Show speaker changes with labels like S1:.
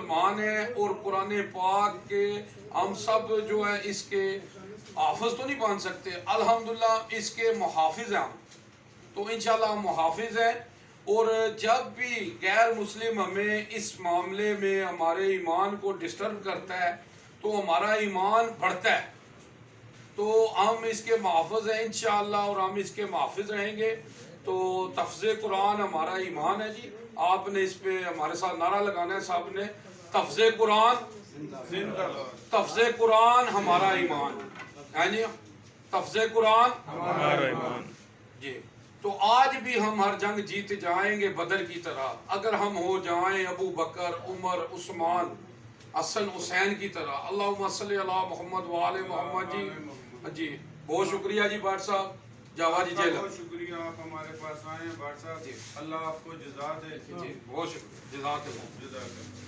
S1: مسلمان ہیں اور قرآن پاک کے ہم سب جو ہے اس کے حافظ تو نہیں بن سکتے، الحمدللہ اس کے محافظ ہیں ہم، تو انشاءاللہ ہم محافظ ہیں۔ اور جب بھی غیر مسلم ہمیں اس معاملے میں ہمارے ایمان کو ڈسٹرب کرتا ہے تو ہمارا ایمان بڑھتا ہے، تو ہم اس کے محافظ ہیں انشاءاللہ، اور ہم اس کے محافظ رہیں گے۔ تو تفسیر قرآن ہمارا ایمان ہے جی، آپ نے اس پہ ہمارے ساتھ نعرہ لگانا ہے صاحب نے، تفسیر قرآن، تفسیر قرآن ہمارا ایمان ہے جی، تفسیر قرآن ہمارا ایمان جی۔ تو آج بھی ہم ہر جنگ جیت جائیں گے بدر کی طرح، اگر ہم ہو جائیں ابو بکر، عمر، عثمان، حسن، حسین کی طرح۔ اللہم صلی علی محمد وآل محمد جی۔ جی بہت شکریہ جی بھٹ صاحب، جاوید جی جیلر،
S2: بہت شکریہ آپ ہمارے پاس آئے ہیں بھٹ صاحب، اللہ آپ کو جزا دے۔
S1: جی بہت شکریہ، جزاک اللہ۔